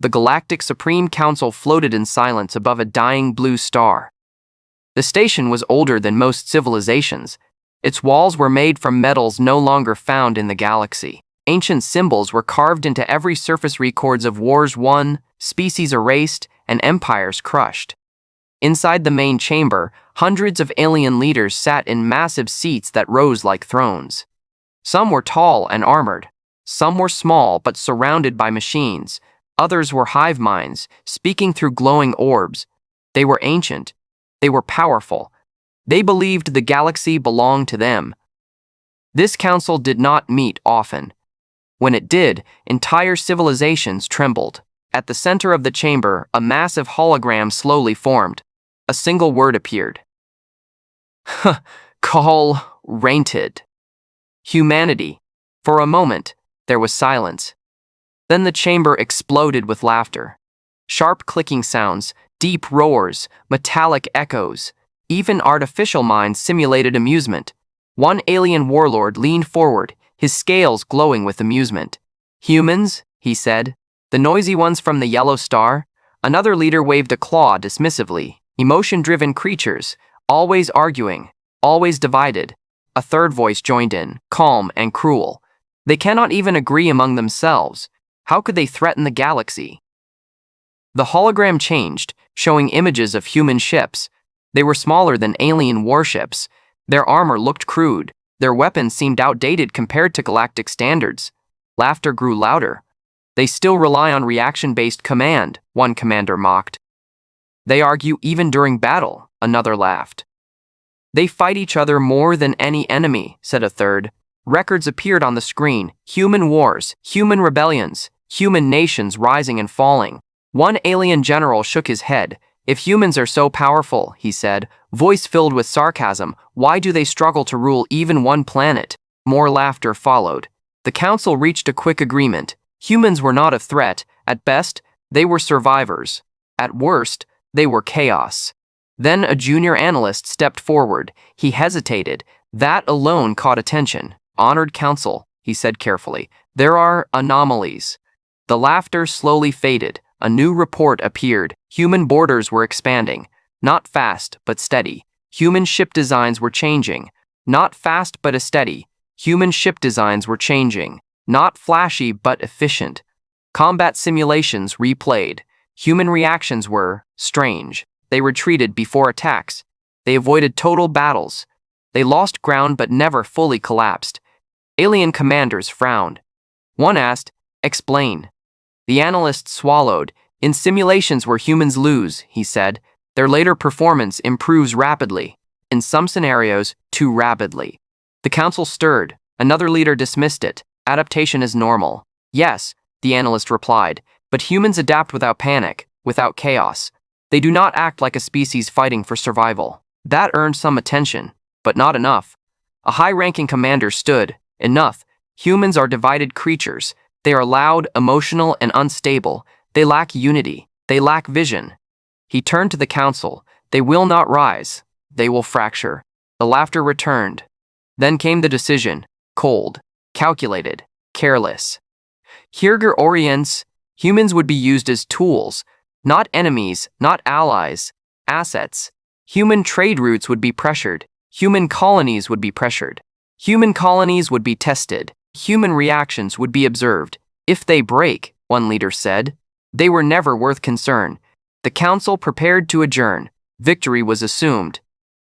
The Galactic Supreme Council floated in silence above a dying blue star. The station was older than most civilizations. Its walls were made from metals no longer found in the galaxy. Ancient symbols were carved into every surface, records of wars won, species erased, and empires crushed. Inside the main chamber, hundreds of alien leaders sat in massive seats that rose like thrones. Some were tall and armored. Some were small but surrounded by machines. Others were hive minds, speaking through glowing orbs. They were ancient. They were powerful. They believed the galaxy belonged to them. This council did not meet often. When it did, entire civilizations trembled. At the center of the chamber, a massive hologram slowly formed. A single word appeared. Call Rainted. Humanity. For a moment, there was silence. Then the chamber exploded with laughter. Sharp clicking sounds, deep roars, metallic echoes. Even artificial minds simulated amusement. One alien warlord leaned forward, his scales glowing with amusement. Humans, he said. The noisy ones from the yellow star? Another leader waved a claw dismissively. Emotion-driven creatures, always arguing, always divided. A third voice joined in, calm and cruel. They cannot even agree among themselves. How could they threaten the galaxy? The hologram changed, showing images of human ships. They were smaller than alien warships. Their armor looked crude. Their weapons seemed outdated compared to galactic standards. Laughter grew louder. They still rely on reaction-based command, one commander mocked. They argue even during battle, another laughed. They fight each other more than any enemy, said a third. Records appeared on the screen, human wars, human rebellions, human nations rising and falling. One alien general shook his head. If humans are so powerful, he said, voice filled with sarcasm, why do they struggle to rule even one planet? More laughter followed. The council reached a quick agreement. Humans were not a threat. At best, they were survivors. At worst, they were chaos. Then a junior analyst stepped forward. He hesitated. That alone caught attention. Honored council, he said carefully. There are anomalies. The laughter slowly faded. A new report appeared. Human borders were expanding. Not fast, but steady. Human ship designs were changing. Not fast, but steady. Human ship designs were changing. Not flashy, but efficient. Combat simulations replayed. Human reactions were strange. They retreated before attacks. They avoided total battles. They lost ground but never fully collapsed. Alien commanders frowned. One asked, explain. The analyst swallowed. In simulations where humans lose, he said, their later performance improves rapidly. In some scenarios, too rapidly. The council stirred. Another leader dismissed it. Adaptation is normal. Yes, the analyst replied, but humans adapt without panic, without chaos. They do not act like a species fighting for survival. That earned some attention, but not enough. A high-ranking commander stood. Enough. Humans are divided creatures. They are loud, emotional, and unstable. They lack unity. They lack vision. He turned to the council. They will not rise. They will fracture. The laughter returned. Then came the decision. Cold. Calculated. Careless. Hirger Orients, humans would be used as tools, not enemies, not allies, assets. Human trade routes would be pressured. Human colonies would be pressured. Human colonies would be tested. Human reactions would be observed. If they break, one leader said, they were never worth concern. The council prepared to adjourn. Victory was assumed.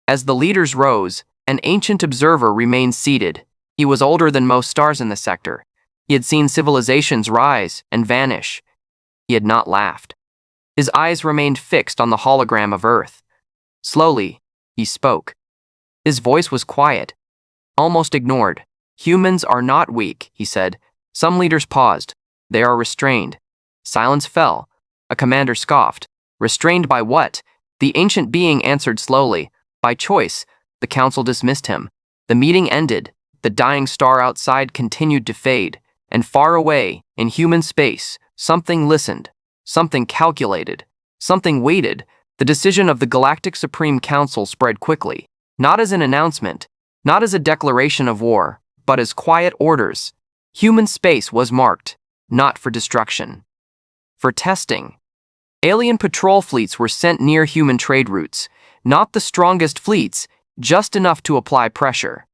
As the leaders rose, an ancient observer remained seated. He was older than most stars in the sector. He had seen civilizations rise and vanish. He had not laughed. His eyes remained fixed on the hologram of Earth. Slowly, he spoke. His voice was quiet, almost ignored. Humans are not weak, he said. Some leaders paused. They are restrained. Silence fell. A commander scoffed. Restrained by what? The ancient being answered slowly. By choice. The council dismissed him. The meeting ended. The dying star outside continued to fade. And far away, in human space, something listened. Something calculated. Something waited. The decision of the Galactic Supreme Council spread quickly. Not as an announcement. Not as a declaration of war. But as quiet orders. Human space was marked. Not for destruction. for testing. Alien patrol fleets were sent near human trade routes, not the strongest fleets, just enough to apply pressure.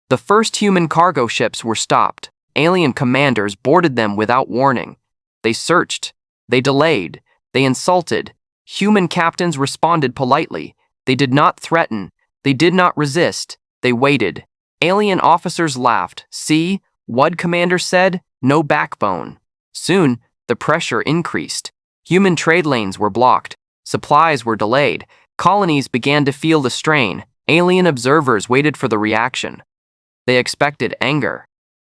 The first human cargo ships were stopped. Alien commanders boarded them without warning. They searched. They delayed. They insulted. Human captains responded politely. They did not threaten. They did not resist. They waited. Alien officers laughed. See, one commander said, no backbone. Soon, the pressure increased. Human trade lanes were blocked. Supplies were delayed. Colonies began to feel the strain. Alien observers waited for the reaction. They expected anger.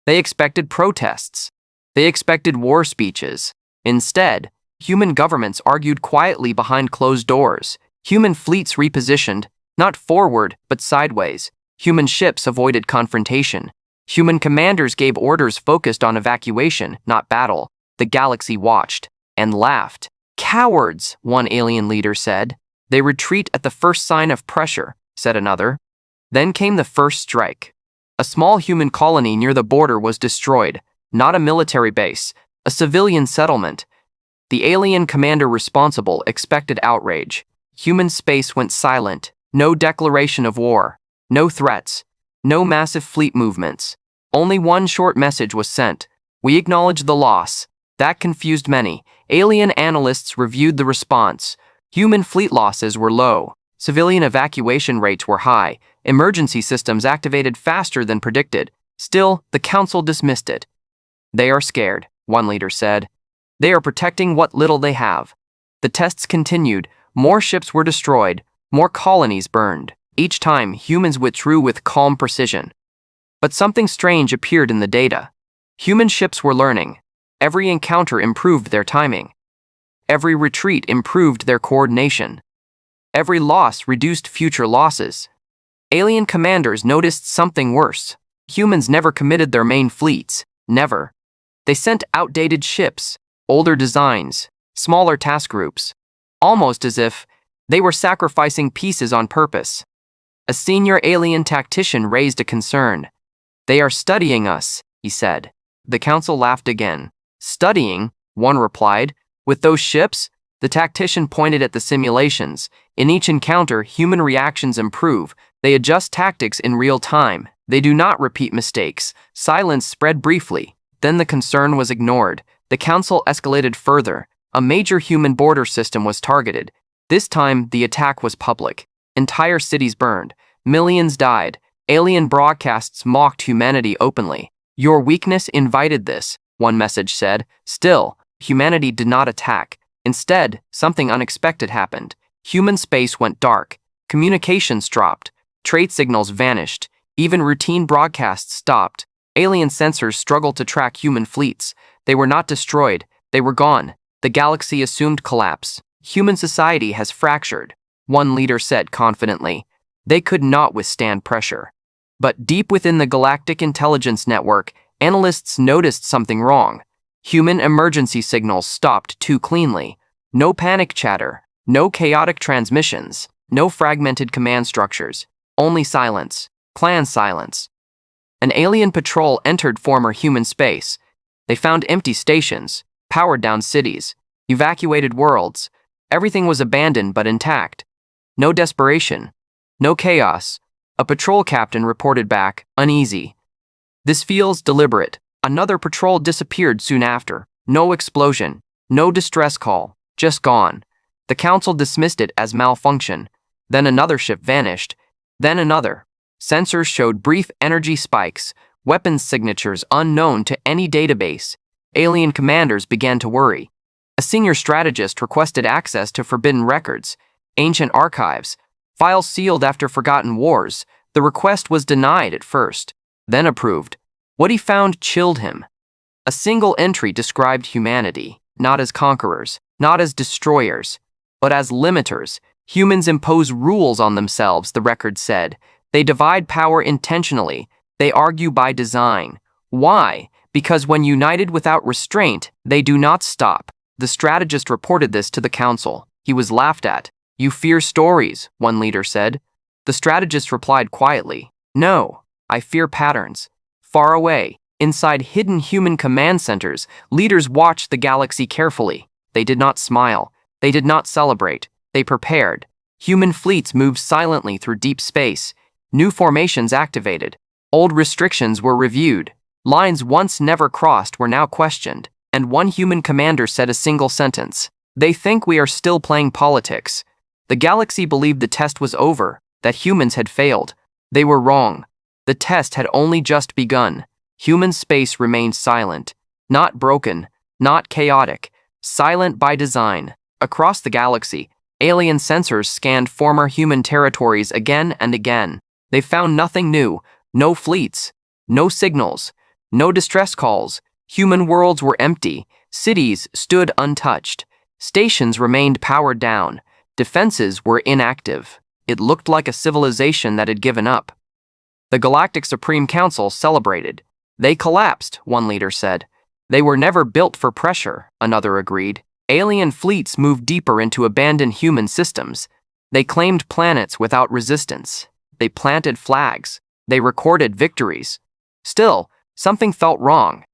They expected protests. They expected war speeches. Instead, human governments argued quietly behind closed doors. Human fleets repositioned, not forward, but sideways. Human ships avoided confrontation. Human commanders gave orders focused on evacuation, not battle. The galaxy watched and laughed. Cowards, one alien leader said. They retreat at the first sign of pressure, said another. Then came the first strike. A small human colony near the border was destroyed, not a military base, a civilian settlement. The alien commander responsible expected outrage. Human space went silent. No declaration of war. No threats. No massive fleet movements. Only one short message was sent. We acknowledge the loss. That confused many. Alien analysts reviewed the response. Human fleet losses were low. Civilian evacuation rates were high. Emergency systems activated faster than predicted. Still, the council dismissed it. They are scared, one leader said. They are protecting what little they have. The tests continued. More ships were destroyed. More colonies burned. Each time, humans withdrew with calm precision. But something strange appeared in the data. Human ships were learning. Every encounter improved their timing. Every retreat improved their coordination. Every loss reduced future losses. Alien commanders noticed something worse. Humans never committed their main fleets. Never. They sent outdated ships, older designs, smaller task groups. Almost as if they were sacrificing pieces on purpose. A senior alien tactician raised a concern. They are studying us, he said. The council laughed again. Studying, one replied. With those ships? The tactician pointed at the simulations. In each encounter, human reactions improve. They adjust tactics in real time. They do not repeat mistakes. Silence spread briefly. Then the concern was ignored. The council escalated further. A major human border system was targeted. This time, the attack was public. Entire cities burned. Millions died. Alien broadcasts mocked humanity openly. Your weakness invited this, one message said. Still, humanity did not attack. Instead, something unexpected happened. Human space went dark. Communications dropped. Trade signals vanished. Even routine broadcasts stopped. Alien sensors struggled to track human fleets. They were not destroyed. They were gone. The galaxy assumed collapse. Human society has fractured, one leader said confidently. They could not withstand pressure. But deep within the Galactic Intelligence Network, analysts noticed something wrong. Human emergency signals stopped too cleanly. No panic chatter. No chaotic transmissions. No fragmented command structures. Only silence. Clan silence. An alien patrol entered former human space. They found empty stations, powered down cities, evacuated worlds. Everything was abandoned but intact. No desperation. No chaos. A patrol captain reported back, uneasy. This feels deliberate. Another patrol disappeared soon after. No explosion. No distress call. Just gone. The council dismissed it as malfunction. Then another ship vanished. Then another. Sensors showed brief energy spikes, weapons signatures unknown to any database. Alien commanders began to worry. A senior strategist requested access to forbidden records, ancient archives, files sealed after forgotten wars. The request was denied at first, then approved. What he found chilled him. A single entry described humanity, not as conquerors, not as destroyers, but as limiters. Humans impose rules on themselves, the record said. They divide power intentionally. They argue by design. Why? Because when united without restraint, they do not stop. The strategist reported this to the council. He was laughed at. You fear stories, one leader said. The strategist replied quietly. No, I fear patterns. Far away, inside hidden human command centers, leaders watched the galaxy carefully. They did not smile. They did not celebrate. They prepared. Human fleets moved silently through deep space. New formations activated. Old restrictions were reviewed. Lines once never crossed were now questioned. And one human commander said a single sentence: "They think we are still playing politics." The galaxy believed the test was over, that humans had failed. They were wrong. The test had only just begun. Human space remained silent. Not broken, not chaotic. Silent by design. Across the galaxy, alien sensors scanned former human territories again and again. They found nothing new. No fleets. No signals. No distress calls. Human worlds were empty. Cities stood untouched. Stations remained powered down. Defenses were inactive. It looked like a civilization that had given up. The Galactic Supreme Council celebrated. "They collapsed," one leader said. "They were never built for pressure," another agreed. Alien fleets moved deeper into abandoned human systems. They claimed planets without resistance. They planted flags. They recorded victories. Still, something felt wrong.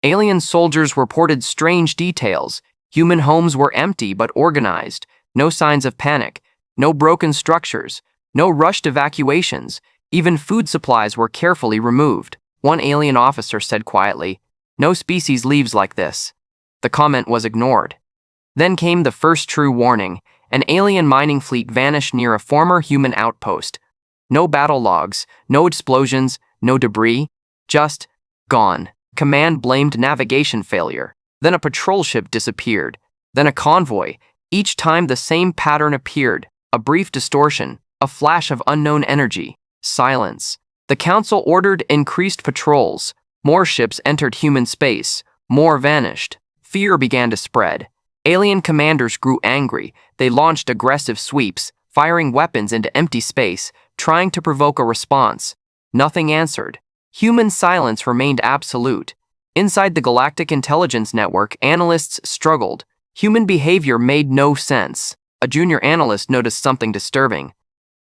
Alien soldiers reported strange details. Human homes were empty but organized. No signs of panic. No broken structures. No rushed evacuations. Even food supplies were carefully removed. One alien officer said quietly, "No species leaves like this." The comment was ignored. Then came the first true warning. An alien mining fleet vanished near a former human outpost. No battle logs, no explosions, no debris. Just gone. Command blamed navigation failure. Then a patrol ship disappeared. Then a convoy. Each time the same pattern appeared. A brief distortion. A flash of unknown energy. Silence. The council ordered increased patrols. More ships entered human space. More vanished. Fear began to spread. Alien commanders grew angry. They launched aggressive sweeps, firing weapons into empty space, trying to provoke a response. Nothing answered. Human silence remained absolute. Inside the Galactic Intelligence Network, analysts struggled. Human behavior made no sense. A junior analyst noticed something disturbing.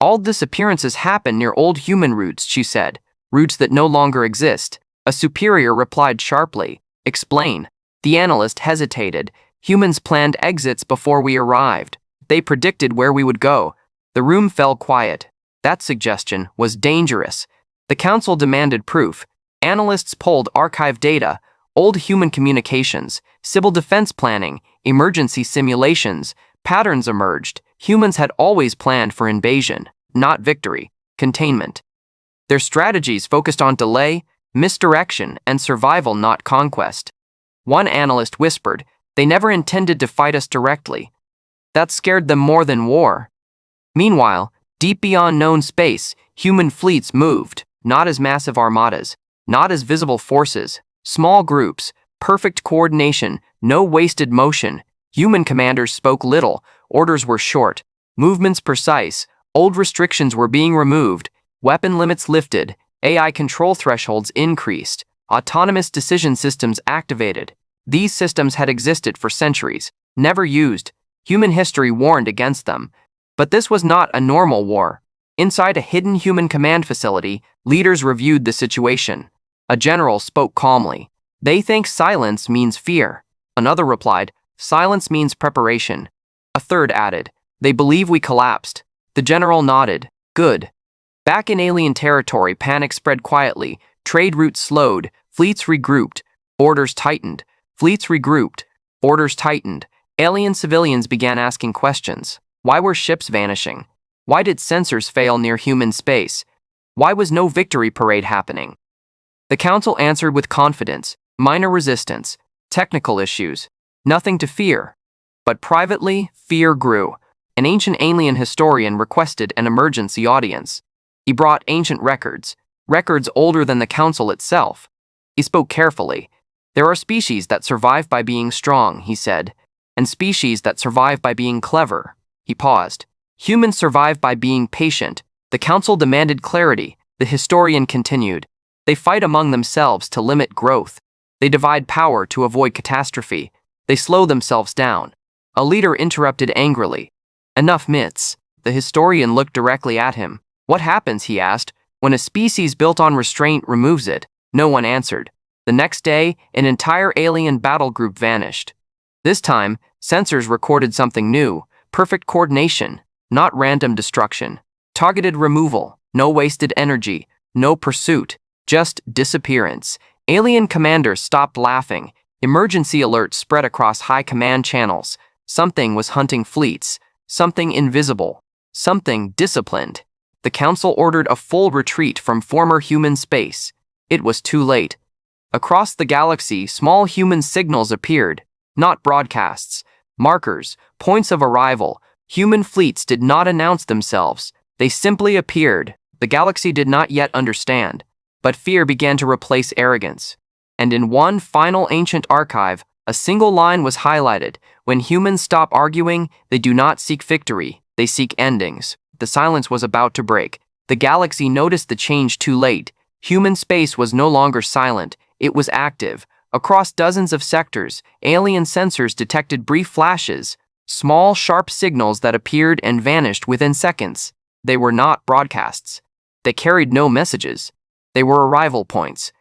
"All disappearances happen near old human routes," she said. "Routes that no longer exist." A superior replied sharply, "Explain." The analyst hesitated. "Humans planned exits before we arrived. They predicted where we would go." The room fell quiet. That suggestion was dangerous. The council demanded proof. Analysts pulled archive data, old human communications, civil defense planning, emergency simulations. Patterns emerged. Humans had always planned for invasion, not victory, containment. Their strategies focused on delay, misdirection, and survival, not conquest. One analyst whispered, "They never intended to fight us directly." That scared them more than war. Meanwhile, deep beyond known space, human fleets moved, not as massive armadas, not as visible forces, small groups, perfect coordination, no wasted motion. Human commanders spoke little, orders were short, movements precise, old restrictions were being removed, weapon limits lifted, AI control thresholds increased, autonomous decision systems activated. These systems had existed for centuries, never used. Human history warned against them. But this was not a normal war. Inside a hidden human command facility, leaders reviewed the situation. A general spoke calmly. "They think silence means fear." Another replied, "Silence means preparation." A third added, "They believe we collapsed." The general nodded. "Good." Back in alien territory, panic spread quietly. Trade routes slowed. Fleets regrouped. Borders tightened. Fleets regrouped. Borders tightened. Alien civilians began asking questions. Why were ships vanishing? Why did sensors fail near human space? Why was no victory parade happening? The council answered with confidence. Minor resistance. Technical issues. Nothing to fear. But privately, fear grew. An ancient alien historian requested an emergency audience. He brought ancient records, records older than the council itself. He spoke carefully. "There are species that survive by being strong," he said, "and species that survive by being clever." He paused. "Humans survive by being patient." The council demanded clarity. The historian continued. "They fight among themselves to limit growth. They divide power to avoid catastrophe. They slow themselves down." A leader interrupted angrily. "Enough myths." The historian looked directly at him. "What happens," he asked, "when a species built on restraint removes it?" No one answered. The next day, an entire alien battle group vanished. This time, sensors recorded something new: perfect coordination, not random destruction. Targeted removal, no wasted energy, no pursuit, just disappearance. Alien commanders stopped laughing. Emergency alerts spread across high command channels. Something was hunting fleets, something invisible, something disciplined. The Council ordered a full retreat from former human space. It was too late. Across the galaxy, small human signals appeared, not broadcasts, markers, points of arrival. Human fleets did not announce themselves. They simply appeared. The galaxy did not yet understand, but fear began to replace arrogance. And in one final ancient archive, a single line was highlighted: when humans stop arguing, they do not seek victory, they seek endings. The silence was about to break. The galaxy noticed the change too late. Human space was no longer silent, it was active. Across dozens of sectors, alien sensors detected brief flashes, small, sharp signals that appeared and vanished within seconds. They were not broadcasts. They carried no messages. They were arrival points.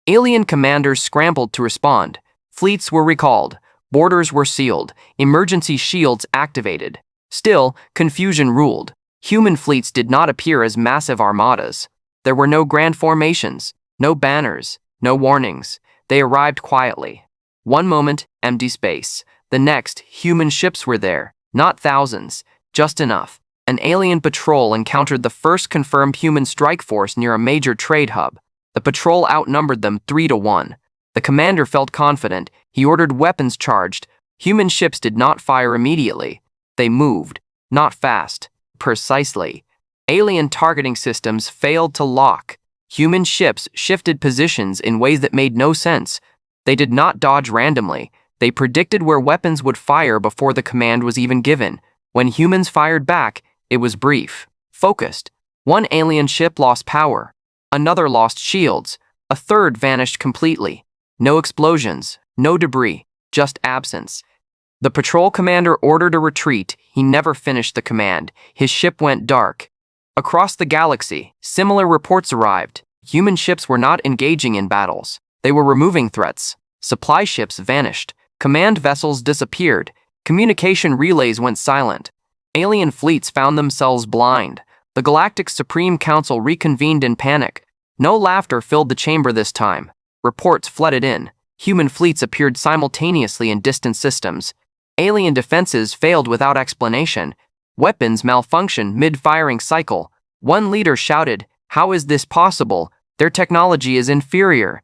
Alien commanders scrambled to respond. Fleets were recalled. Borders were sealed. Emergency shields activated. Still, confusion ruled. Human fleets did not appear as massive armadas. There were no grand formations, no banners, no warnings. They arrived quietly. One moment, empty space. The next, human ships were there. Not thousands, just enough. An alien patrol encountered the first confirmed human strike force near a major trade hub. The patrol outnumbered them 3-1. The commander felt confident. He ordered weapons charged. Human ships did not fire immediately. They moved, not fast, precisely. Alien targeting systems failed to lock. Human ships shifted positions in ways that made no sense. They did not dodge randomly. They predicted where weapons would fire before the command was even given. When humans fired back, it was brief, focused. One alien ship lost power. Another lost shields. A third vanished completely. No explosions, no debris, just absence. The patrol commander ordered a retreat. He never finished the command. His ship went dark. Across the galaxy, similar reports arrived. Human ships were not engaging in battles. They were removing threats. Supply ships vanished. Command vessels disappeared. Communication relays went silent. Alien fleets found themselves blind. The Galactic Supreme Council reconvened in panic. No laughter filled the chamber this time. Reports flooded in. Human fleets appeared simultaneously in distant systems. Alien defenses failed without explanation. Weapons malfunctioned mid-firing cycle. One leader shouted, "How is this possible? Their technology is inferior."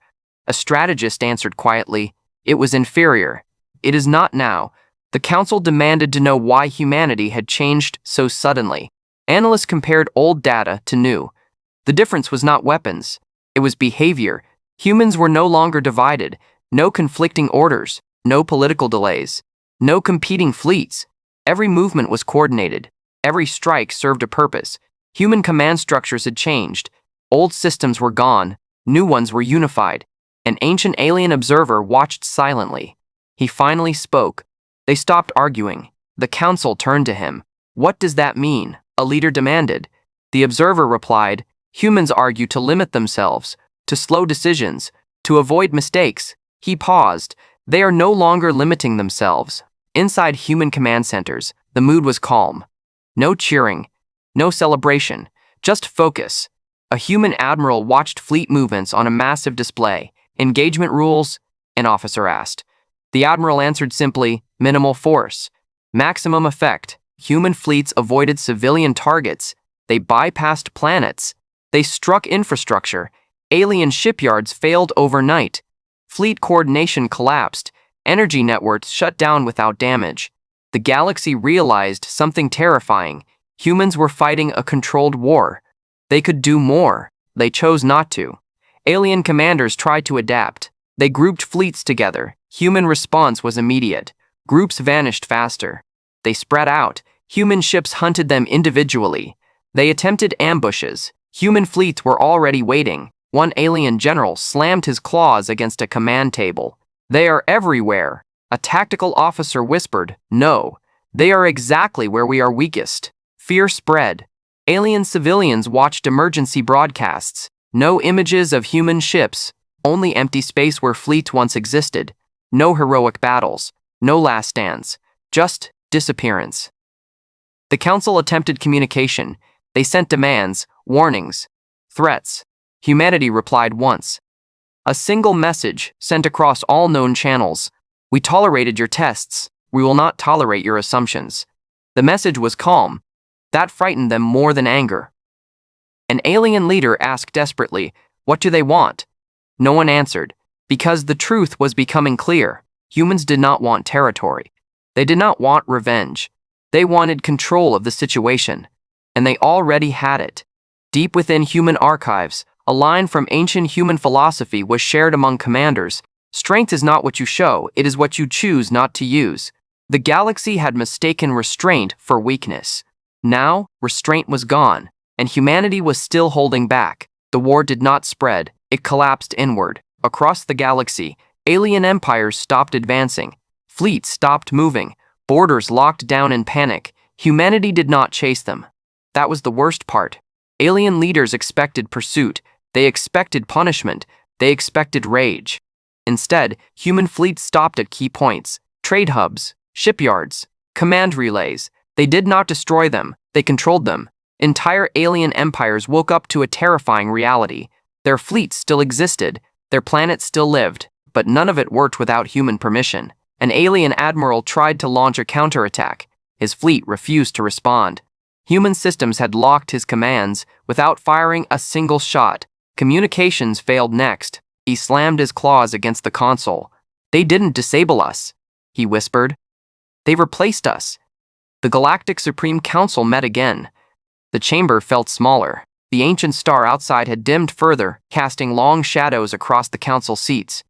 A strategist answered quietly, "It was inferior. It is not now." The council demanded to know why humanity had changed so suddenly. Analysts compared old data to new. The difference was not weapons. It was behavior. Humans were no longer divided. No conflicting orders. No political delays. No competing fleets. Every movement was coordinated. Every strike served a purpose. Human command structures had changed. Old systems were gone. New ones were unified. An ancient alien observer watched silently. He finally spoke. They stopped arguing. The council turned to him. "What does that mean?" a leader demanded. The observer replied, "Humans argue to limit themselves, to slow decisions, to avoid mistakes." He paused. They are no longer limiting themselves. Inside human command centers, the mood was calm. No cheering, no celebration, just focus. A human admiral watched fleet movements on a massive display. "Engagement rules?" an officer asked. The admiral answered simply, "Minimal force. Maximum effect." Human fleets avoided civilian targets. They bypassed planets. They struck infrastructure. Alien shipyards failed overnight. Fleet coordination collapsed. Energy networks shut down without damage. The galaxy realized something terrifying. Humans were fighting a controlled war. They could do more. They chose not to. Alien commanders tried to adapt. They grouped fleets together. Human response was immediate. Groups vanished faster. They spread out. Human ships hunted them individually. They attempted ambushes. Human fleets were already waiting. One alien general slammed his claws against a command table. "They are everywhere." A tactical officer whispered, "No, they are exactly where we are weakest." Fear spread. Alien civilians watched emergency broadcasts. No images of human ships, only empty space where fleets once existed. No heroic battles, no last stands, just disappearance. The council attempted communication. They sent demands, warnings, threats. Humanity replied once. A single message sent across all known channels. We tolerated your tests. We will not tolerate your assumptions. The message was calm. That frightened them more than anger. An alien leader asked desperately, "What do they want?" No one answered, because the truth was becoming clear. Humans did not want territory. They did not want revenge. They wanted control of the situation, and they already had it. Deep within human archives, a line from ancient human philosophy was shared among commanders. Strength is not what you show, it is what you choose not to use. The galaxy had mistaken restraint for weakness. Now, restraint was gone, and humanity was still holding back. The war did not spread, it collapsed inward. Across the galaxy, alien empires stopped advancing. Fleets stopped moving. Borders locked down in panic. Humanity did not chase them. That was the worst part. Alien leaders expected pursuit. They expected punishment. They expected rage. Instead, human fleets stopped at key points, trade hubs, shipyards, command relays. They did not destroy them, they controlled them. Entire alien empires woke up to a terrifying reality. Their fleets still existed, their planet still lived, but none of it worked without human permission. An alien admiral tried to launch a counterattack. His fleet refused to respond. Human systems had locked his commands without firing a single shot. Communications failed next. He slammed his claws against the console. "They didn't disable us," he whispered. "They replaced us." The Galactic Supreme Council met again. The chamber felt smaller. The ancient star outside had dimmed further, casting long shadows across the council seats.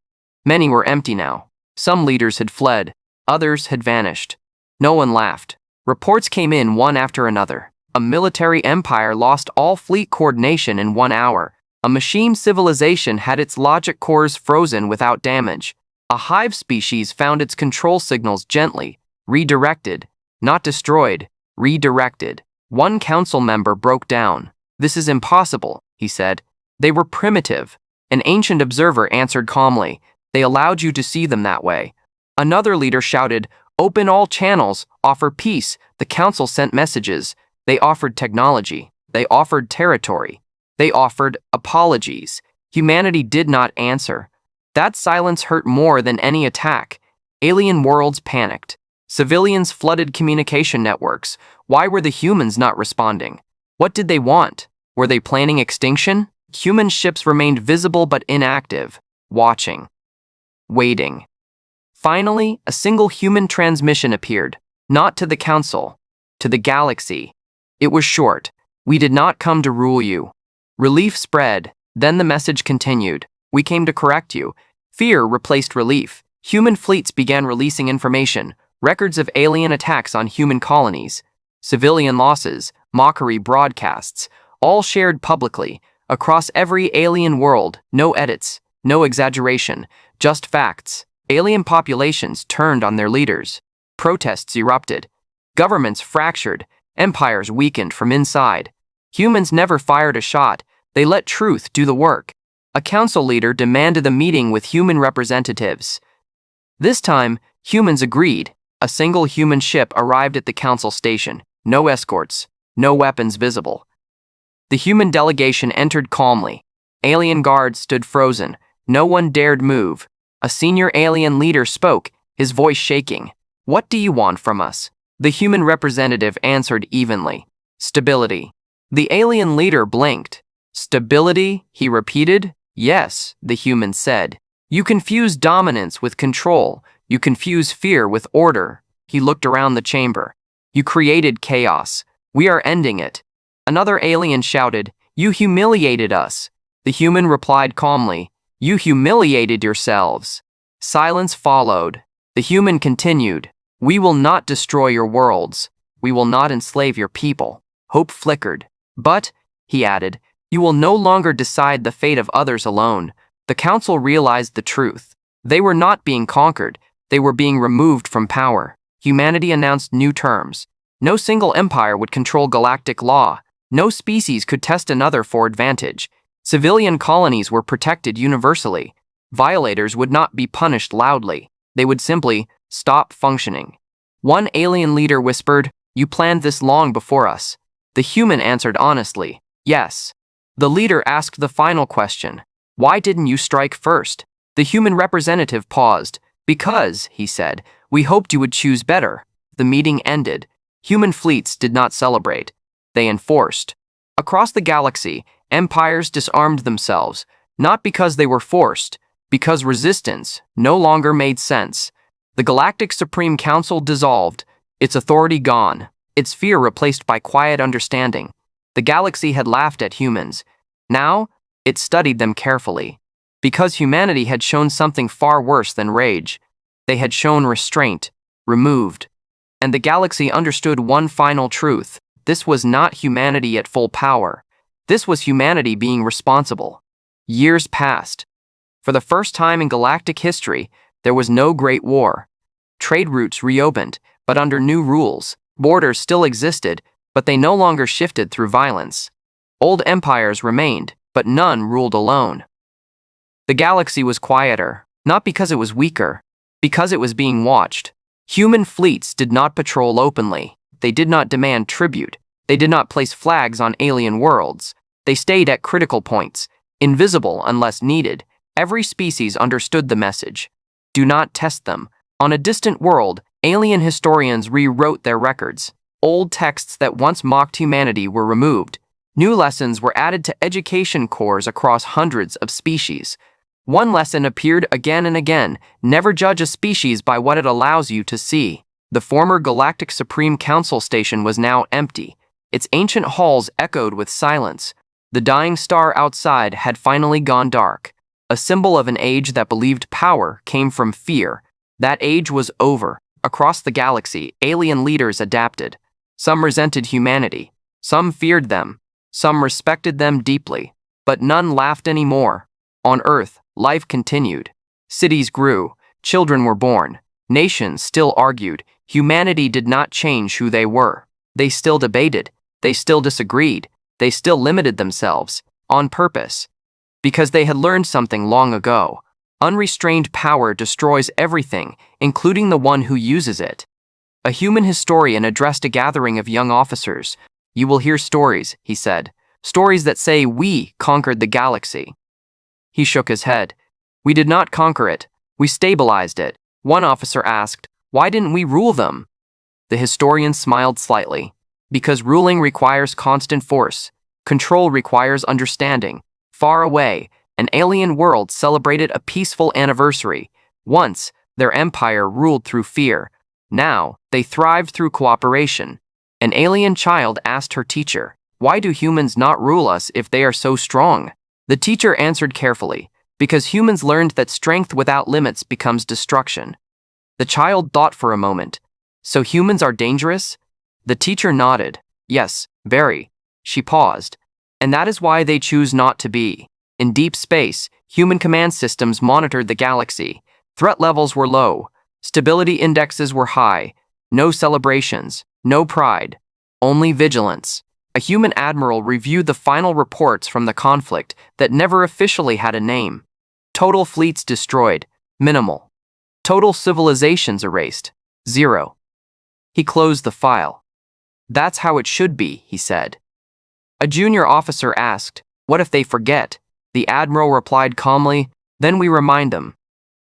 Many were empty now. Some leaders had fled. Others had vanished. No one laughed. Reports came in one after another. A military empire lost all fleet coordination in 1 hour. A machine civilization had its logic cores frozen without damage. A hive species found its control signals gently, redirected, not destroyed, redirected. One council member broke down. "This is impossible," he said. "They were primitive." An ancient observer answered calmly. "They allowed you to see them that way." Another leader shouted, "Open all channels, offer peace." The council sent messages. They offered technology. They offered territory. They offered apologies. Humanity did not answer. That silence hurt more than any attack. Alien worlds panicked. Civilians flooded communication networks. Why were the humans not responding? What did they want? Were they planning extinction? Human ships remained visible but inactive, watching, waiting. Finally, a single human transmission appeared, not to the council, to the galaxy. It was short. "We did not come to rule you." Relief spread. Then the message continued. "We came to correct you." Fear replaced relief. Human fleets began releasing information, records of alien attacks on human colonies, civilian losses, mockery broadcasts, all shared publicly, across every alien world. No edits, no exaggeration, just facts. Alien populations turned on their leaders. Protests erupted. Governments fractured. Empires weakened from inside. Humans never fired a shot. They let truth do the work. A council leader demanded a meeting with human representatives. This time, humans agreed. A single human ship arrived at the council station. No escorts, no weapons visible. The human delegation entered calmly. Alien guards stood frozen. No one dared move. A senior alien leader spoke, his voice shaking. "What do you want from us?" The human representative answered evenly. "Stability." The alien leader blinked. "Stability?" he repeated. "Yes," the human said. "You confuse dominance with control. You confuse fear with order." He looked around the chamber. "You created chaos. We are ending it." Another alien shouted, "You humiliated us." The human replied calmly, "You humiliated yourselves." Silence followed. The human continued, "We will not destroy your worlds. We will not enslave your people." Hope flickered. "But," he added, "you will no longer decide the fate of others alone." The council realized the truth. They were not being conquered. They were being removed from power. Humanity announced new terms. No single empire would control galactic law. No species could test another for advantage. Civilian colonies were protected universally. Violators would not be punished loudly. They would simply stop functioning. One alien leader whispered, "You planned this long before us." The human answered honestly, "Yes." The leader asked the final question, "Why didn't you strike first?" The human representative paused. "Because," he said, "we hoped you would choose better." The meeting ended. Human fleets did not celebrate. They enforced. Across the galaxy, empires disarmed themselves, not because they were forced, because resistance no longer made sense. The Galactic Supreme Council dissolved, its authority gone, its fear replaced by quiet understanding. The galaxy had laughed at humans. Now, it studied them carefully. Because humanity had shown something far worse than rage. They had shown restraint, removed. And the galaxy understood one final truth. This was not humanity at full power. This was humanity being responsible. Years passed. For the first time in galactic history, there was no great war. Trade routes reopened, but under new rules. Borders still existed, but they no longer shifted through violence. Old empires remained, but none ruled alone. The galaxy was quieter, not because it was weaker, because it was being watched. Human fleets did not patrol openly. They did not demand tribute. They did not place flags on alien worlds. They stayed at critical points, invisible unless needed. Every species understood the message. Do not test them. On a distant world, alien historians rewrote their records. Old texts that once mocked humanity were removed. New lessons were added to education cores across hundreds of species. One lesson appeared again and again: never judge a species by what it allows you to see. The former Galactic Supreme Council station was now empty. Its ancient halls echoed with silence. The dying star outside had finally gone dark, a symbol of an age that believed power came from fear. That age was over. Across the galaxy, alien leaders adapted. Some resented humanity. Some feared them. Some respected them deeply. But none laughed anymore. On Earth, life continued. Cities grew. Children were born. Nations still argued. Humanity did not change who they were. They still debated. They still disagreed. They still limited themselves, on purpose. Because they had learned something long ago. Unrestrained power destroys everything, including the one who uses it. A human historian addressed a gathering of young officers. "You will hear stories," he said. "Stories that say we conquered the galaxy." He shook his head. "We did not conquer it. We stabilized it." One officer asked, "Why didn't we rule them?" The historian smiled slightly. "Because ruling requires constant force. Control requires understanding." Far away, an alien world celebrated a peaceful anniversary. Once, their empire ruled through fear. Now, they thrived through cooperation. An alien child asked her teacher, "Why do humans not rule us if they are so strong?" The teacher answered carefully, "Because humans learned that strength without limits becomes destruction." The child thought for a moment. "So humans are dangerous?" The teacher nodded. "Yes, very." She paused. "And that is why they choose not to be." In deep space, human command systems monitored the galaxy. Threat levels were low. Stability indexes were high. No celebrations, no pride, only vigilance. A human admiral reviewed the final reports from the conflict that never officially had a name. Total fleets destroyed, minimal. Total civilizations erased, 0. He closed the file. "That's how it should be," he said. A junior officer asked, "What if they forget?" The admiral replied calmly, "Then we remind them.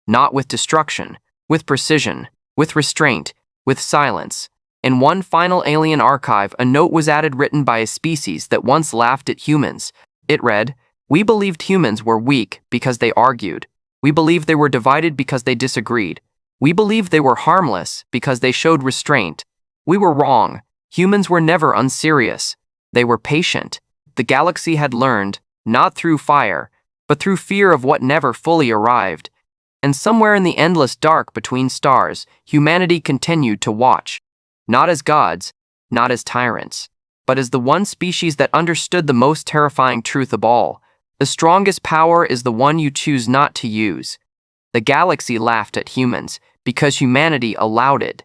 Not with destruction, with precision, with restraint, with silence." In one final alien archive, a note was added written by a species that once laughed at humans. It read, "We believed humans were weak because they argued. We believed they were divided because they disagreed. We believed they were harmless because they showed restraint. We were wrong. Humans were never unserious. They were patient." The galaxy had learned, not through fire, but through fear of what never fully arrived. And somewhere in the endless dark between stars, humanity continued to watch. Not as gods, not as tyrants, but as the one species that understood the most terrifying truth of all. The strongest power is the one you choose not to use. The galaxy laughed at humans because humanity allowed it.